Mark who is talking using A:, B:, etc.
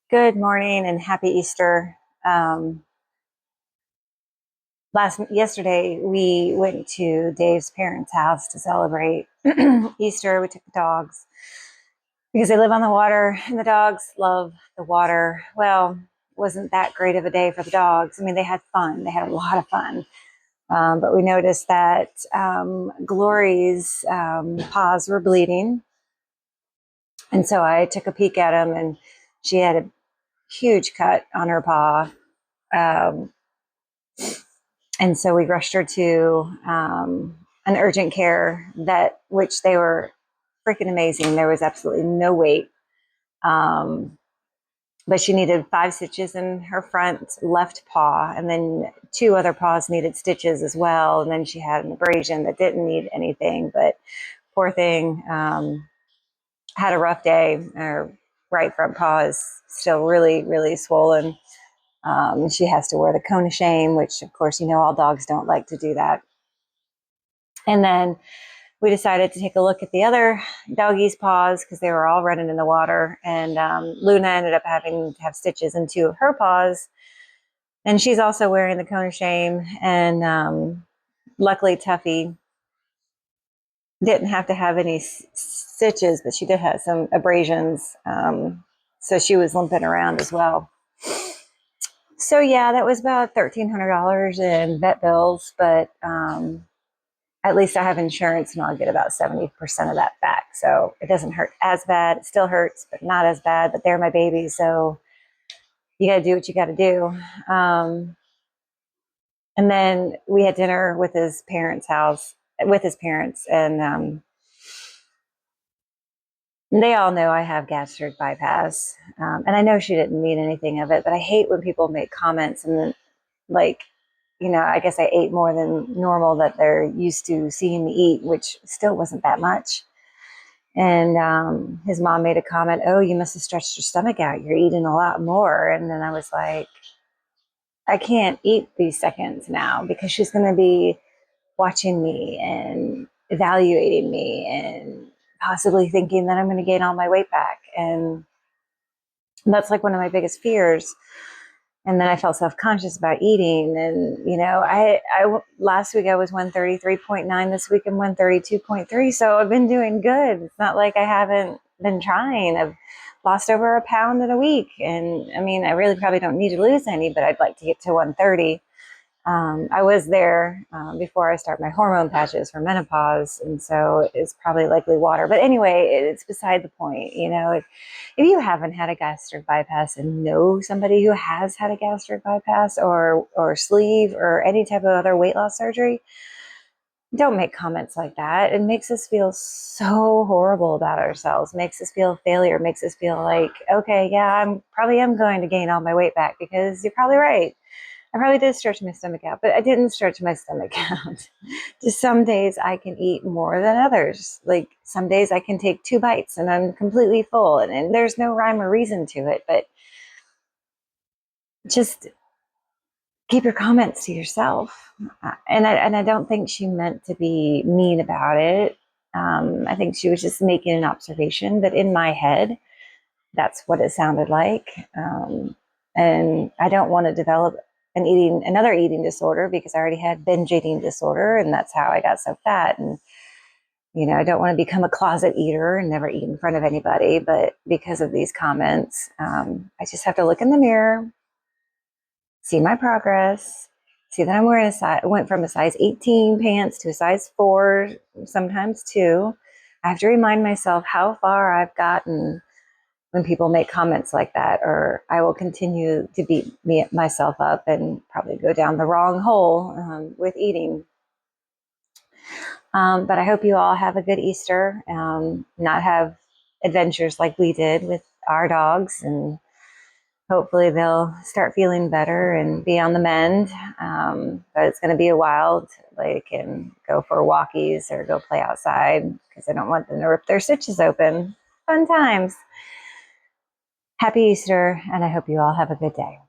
A: Good morning and happy Easter. Um, Yesterday we went to Dave's parents' house to celebrate Easter. We took the dogs because they live on the water and the dogs love the water. Well, wasn't that great of a day for the dogs. I mean, they had fun. They had a lot of fun. But we noticed that Glory's paws were bleeding. And so I took a peek at them, and she had a huge cut on her paw. Um, and so we rushed her to an urgent care which they were freaking amazing. There was absolutely no wait. Um, but she needed 5 stitches in her front left paw, and then 2 other paws needed stitches as well. And then she had an abrasion that didn't need anything, but poor thing, had a rough day. Her right front paw is still really, really swollen. She has to wear the cone of shame, which, of course, all dogs don't like to do that. And then we decided to take a look at the other doggies' paws because they were all running in the water. And Luna ended up having to have stitches in 2 of her paws. And she's also wearing the cone of shame. And luckily, Tuffy didn't have to have any stitches, but she did have some abrasions. So she was limping around as well. So yeah, that was about $1,300 in vet bills, but at least I have insurance and I'll get about 70% of that back. So it doesn't hurt as bad. It still hurts, but not as bad. But they're my babies, so you got to do what you got to do. And then we had dinner with his parents' house, with his parents, and they all know I have gastric bypass. And I know she didn't mean anything of it, but I hate when people make comments and then, like, I guess I ate more than normal that they're used to seeing me eat, which still wasn't that much. And his mom made a comment, "Oh, you must have stretched your stomach out. You're eating a lot more." And then I was like, I can't eat these seconds now because she's going to be watching me and evaluating me and possibly thinking that I'm going to gain all my weight back. And that's like one of my biggest fears. And then I felt self-conscious about eating. And, I last week I was 133.9. This week I'm 132.3. So I've been doing good. It's not like I haven't been trying. I've lost over a pound in a week. And I mean, I really probably don't need to lose any, but I'd like to get to 130. I was there before I start my hormone patches for menopause, and so it's probably likely water. But anyway, it's beside the point. If you haven't had a gastric bypass and know somebody who has had a gastric bypass or sleeve or any type of other weight loss surgery, don't make comments like that. It makes us feel so horrible about ourselves, makes us feel failure, makes us feel like, okay, yeah, I'm probably am going to gain all my weight back, because you're probably right. I probably did stretch my stomach out, but I didn't stretch my stomach out. Just some days I can eat more than others. Like some days I can take 2 bites and I'm completely full, and there's no rhyme or reason to it, but just keep your comments to yourself. And I don't think she meant to be mean about it. I think she was just making an observation, but in my head, that's what it sounded like. And I don't want to develop another eating disorder, because I already had binge eating disorder, and that's how I got so fat. And I don't want to become a closet eater and never eat in front of anybody, but because of these comments, I just have to look in the mirror, see my progress, see that I'm wearing went from a size 18 pants to a size 4, sometimes 2. I have to remind myself how far I've gotten when people make comments like that, or I will continue to beat myself up and probably go down the wrong hole with eating. But I hope you all have a good Easter, not have adventures like we did with our dogs, and hopefully they'll start feeling better and be on the mend. But it's going to be a while till they can go for walkies or go play outside, because I don't want them to rip their stitches open. Fun times. Happy Easter, and I hope you all have a good day.